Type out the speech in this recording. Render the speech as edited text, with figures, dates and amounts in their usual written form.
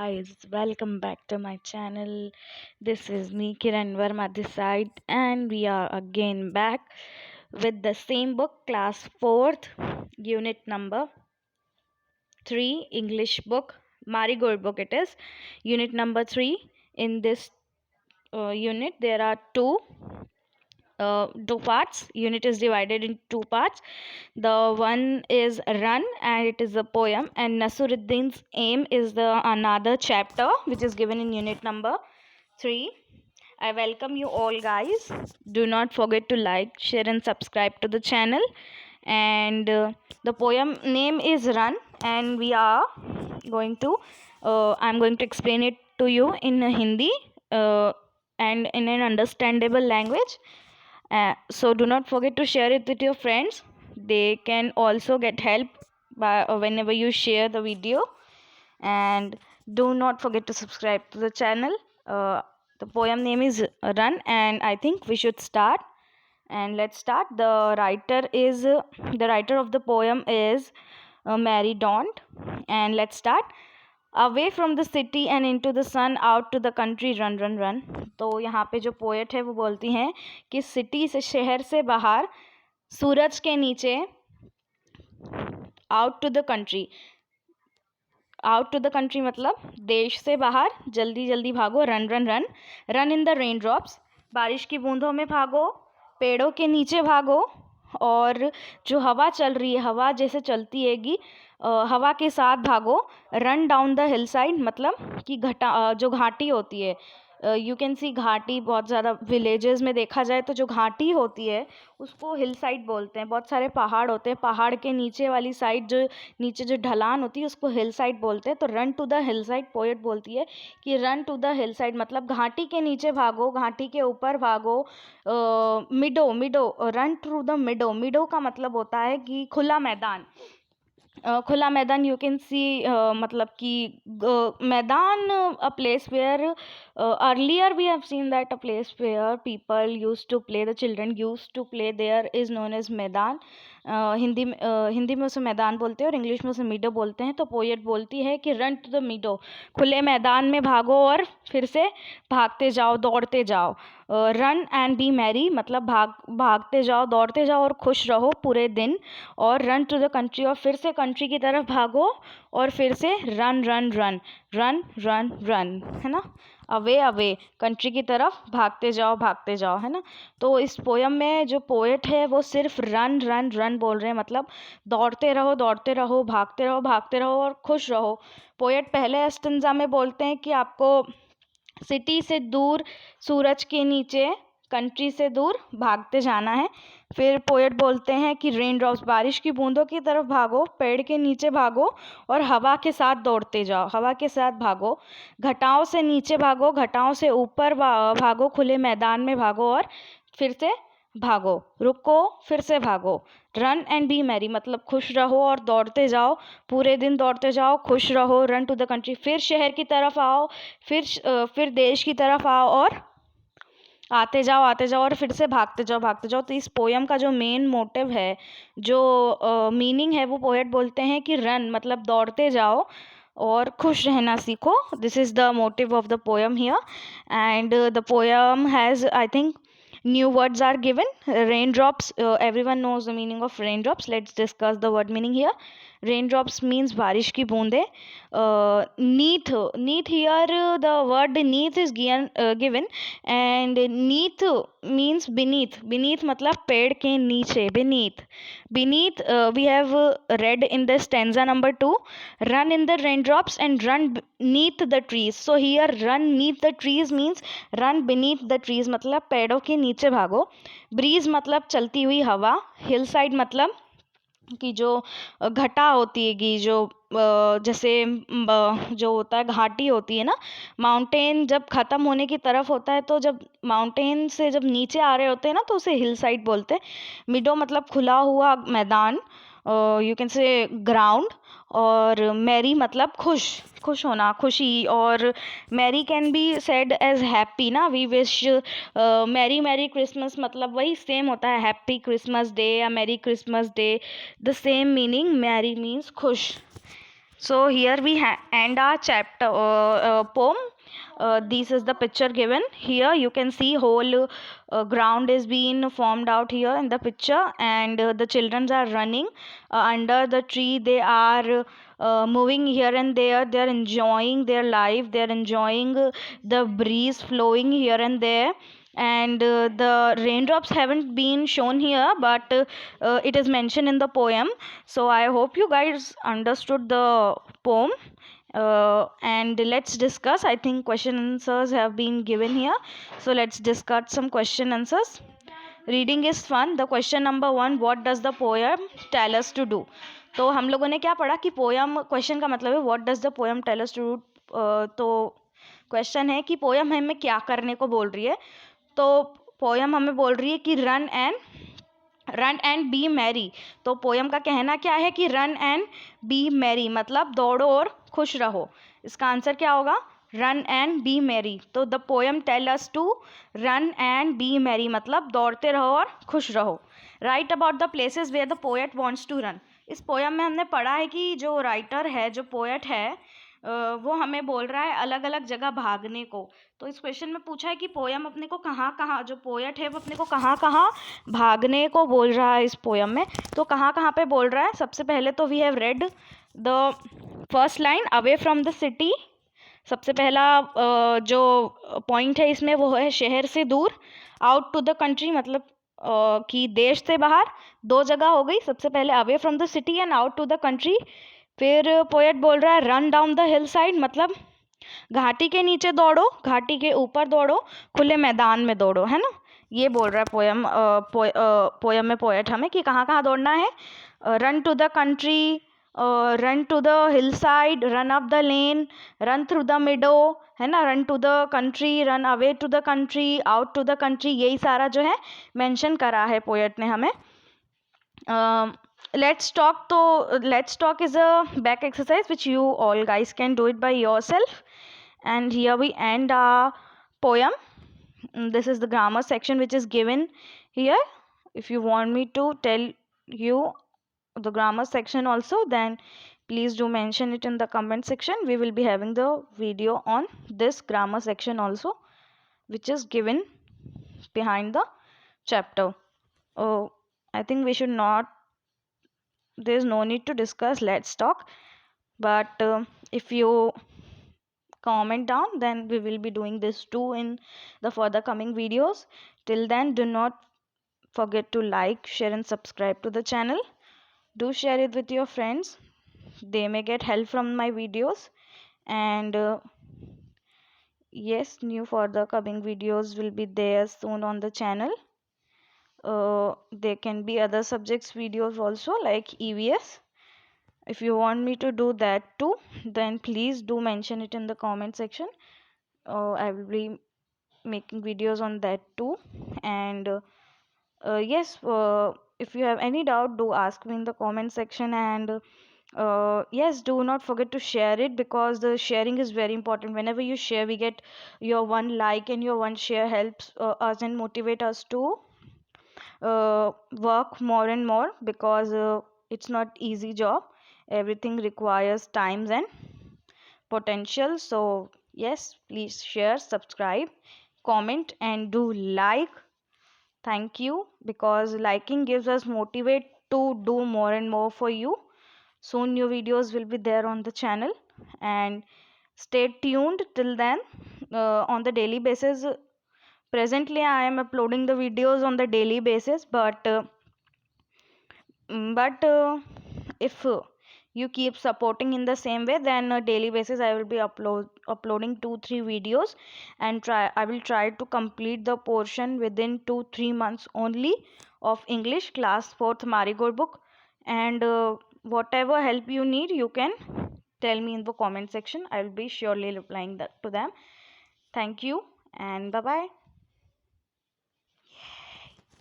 guys, welcome back to my channel. This is me Kiran Verma this side, and we are again back with the same book, class 4th, unit number 3, English book, Marigold book it is, unit number 3. In this unit there are two parts. Unit is divided in two parts. The one is Run, and it is a poem, and Nasiruddin's Aim is the another chapter which is given in unit number 3. I welcome you all, guys. Do not forget to like, share and subscribe to the channel. And the poem name is Run, and we are going to I'm going to explain it to you in Hindi and in an understandable language. So do not forget to share it with your friends. They can also get help by whenever you share the video. And do not forget to subscribe to the channel. The poem name is Run, and I think we should start. And let's start. The writer of the poem is Mary Daunt. And let's start. Away from the city and into the sun, out to the country, run run run. तो यहाँ पे जो poet है वो बोलती हैं कि city से, शहर से बाहर, सूरज के नीचे, out to the country. Out to the country मतलब देश से बाहर, जल्दी जल्दी भागो, run run run. Run in the rain drops, बारिश की बूंदों में भागो, पेड़ों के नीचे भागो. और जो हवा चल रही है, हवा जैसे चलती हैगी, हवा के साथ भागो. Run down the hill side मतलब कि जो घाटी होती है, यू कैन सी घाटी, बहुत ज़्यादा विलेजेस में देखा जाए तो जो घाटी होती है उसको हिल साइड बोलते हैं. बहुत सारे पहाड़ होते हैं, पहाड़ के नीचे वाली साइड, जो नीचे जो ढलान होती है उसको हिल साइड बोलते हैं. तो run to the hill side, poet बोलती है कि run to the hill side मतलब घाटी के नीचे भागो, घाटी के ऊपर भागो. Meadow, meadow, run to the meadow. Meadow का मतलब होता है कि खुला मैदान. खुला मैदान, यू कैन सी मतलब कि मैदान, a place where earlier we have seen that a place where people use to play, the children use to play there is known as maidan. Hindi में उसे मैदान बोलते हैं और इंग्लिश में उसे मीडो बोलते हैं. तो पोएट बोलती है कि रन टू द मीडो, खुले मैदान में भागो और फिर से भागते जाओ, दौड़ते जाओ. रन एंड बी मैरी मतलब भागते जाओ, दौड़ते जाओ और खुश रहो पूरे दिन. और रन टू द कंट्री, और फिर से कंट्री की तरफ भागो, और फिर से run run run, run run run, है ना. अवे अवे, कंट्री की तरफ भागते जाओ, है ना. तो इस पोयम में जो पोएट है वो सिर्फ रन रन रन बोल रहे हैं, मतलब दौड़ते रहो, भागते रहो और खुश रहो. पोएट पहले स्टेंजा में बोलते हैं कि आपको सिटी से दूर, सूरज के नीचे, कंट्री से दूर भागते जाना है. फिर पोएट बोलते हैं कि रेन ड्रॉप्स, बारिश की बूंदों की तरफ भागो, पेड़ के नीचे भागो और हवा के साथ दौड़ते जाओ, हवा के साथ भागो. घटाओं से नीचे भागो, घटाओं से ऊपर भागो, खुले मैदान में भागो और फिर से भागो, रुको, फिर से भागो. रन एंड बी मैरी मतलब खुश रहो और दौड़ते जाओ, पूरे दिन दौड़ते जाओ, खुश रहो. रन टू द कंट्री, फिर शहर की तरफ आओ, फिर देश की तरफ आओ और आते जाओ और फिर से भागते जाओ. तो इस पोयम का जो मेन मोटिव है, जो मीनिंग है, वो पोएट बोलते हैं कि रन मतलब दौड़ते जाओ और खुश रहना सीखो. This is the motive of the poem here. And the poem has, I think, new words are given. Raindrops, everyone knows the meaning of raindrops. Let's discuss the word meaning here. Raindrops means बारिश की बूंदें. Neath here, the word neath is given, and neath means beneath मतलब पेड़ के नीचे, beneath. We have read in the stanza number 2, run in the raindrops and run neath the trees. So here run neath the trees means run beneath the trees मतलब पेड़ों के नीचे भागो. Bridge मतलब चलती हुई हवा. हिल साइड मतलब कि जो घटा होती है, जो जैसे जो होता है घाटी होती है ना, माउंटेन जब ख़त्म होने की तरफ होता है, तो जब माउंटेन से जब नीचे आ रहे होते हैं ना, तो उसे हिल साइड बोलते हैं. मिडो मतलब खुला हुआ मैदान, यू कैन से ग्राउंड. और मैरी मतलब खुश होना, खुशी. और merry can be said as happy ना, वी विश मैरी क्रिसमस मतलब वही सेम होता है, हैप्पी क्रिसमस डे या merry Christmas day, the same meaning. Merry means खुश. So here we end our chapter poem. This is the picture given here. You can see whole ground is being formed out here in the picture, and the children are running under the tree. They are moving here and there. They are enjoying their life. They are enjoying the breeze flowing here and there. And the raindrops haven't been shown here, but it is mentioned in the poem. So I hope you guys understood the poem. And let's discuss. I think question answers have been given here, so let's discuss some question answers. Reading is fun. The question number 1, what does the poem tell us to do? तो हम लोगों ने क्या पढ़ा कि poem, question का मतलब है what does the poem tell us to do. तो क्वेश्चन है कि पोयम हमें क्या करने को बोल रही है. तो पोयम हमें बोल रही है कि रन एंड बी मैरी. तो पोयम का कहना क्या है कि रन एंड बी मैरी मतलब दौड़ो और खुश रहो. इसका आंसर क्या होगा? Run and be merry. तो the poem tell us to run and be merry मतलब दौड़ते रहो और खुश रहो. Write about the places where the poet wants to run. इस पोयम में हमने पढ़ा है कि जो राइटर है, जो पोएट है, वो हमें बोल रहा है अलग अलग जगह भागने को. तो इस क्वेश्चन में पूछा है कि पोयम अपने को कहाँ कहाँ, जो पोएट है वो अपने को कहाँ कहाँ भागने को बोल रहा है इस पोयम में. तो कहाँ कहाँ पे बोल रहा है? सबसे पहले तो we have read the first line, away from the city. सबसे पहला जो पॉइंट है इसमें वो है शहर से दूर. आउट टू द कंट्री मतलब कि देश से बाहर. दो जगह हो गई. सबसे पहले away from the city and out to the country. फिर पोएट बोल रहा है run down the hill side मतलब घाटी के नीचे दौड़ो, घाटी के ऊपर दौड़ो, खुले मैदान में दौड़ो, है ना. ये बोल रहा है पोयम में पोएट हमें कि कहाँ कहाँ दौड़ना है. Run to the country, run to the hill side, run up the lane, run through the meadow, है ना. Run to the country, run away to the country, out to the country, यही सारा जो है मेंशन करा है poet ने हमें. Let's talk. So let's talk is a back exercise which you all guys can do it by yourself. And here we end our poem. This is the grammar section which is given here. If you want me to tell you the grammar section also, then please do mention it in the comment section. We will be having the video on this grammar section also, which is given behind the chapter. Oh, I think we should not, there's no need to discuss, let's talk. But if you comment down, then we will be doing this too in the further coming videos. Till then, do not forget to like, share and subscribe to the channel. Do share it with your friends. They may get help from my videos. And yes, new further coming videos will be there soon on the channel. There can be other subjects videos also like EVS. If you want me to do that too, then please do mention it in the comment section. I will be making videos on that too. And yes, if you have any doubt, do ask me in the comment section. And yes, do not forget to share it, because the sharing is very important. Whenever you share, we get your one like, and your one share helps us and motivate us to work more and more, because it's not easy job. Everything requires times and potential. So yes, please share, subscribe, comment and do like. Thank you, because liking gives us motivate to do more and more for you. Soon new videos will be there on the channel, and stay tuned till then. On the daily basis, presently I am uploading the videos on the daily basis, but if you keep supporting in the same way, then daily basis I will be uploading 2-3 videos, and I will try to complete the portion within 2-3 months only of English class 4th Marigold book. And whatever help you need, you can tell me in the comment section. I will be surely replying that to them. Thank you and bye bye.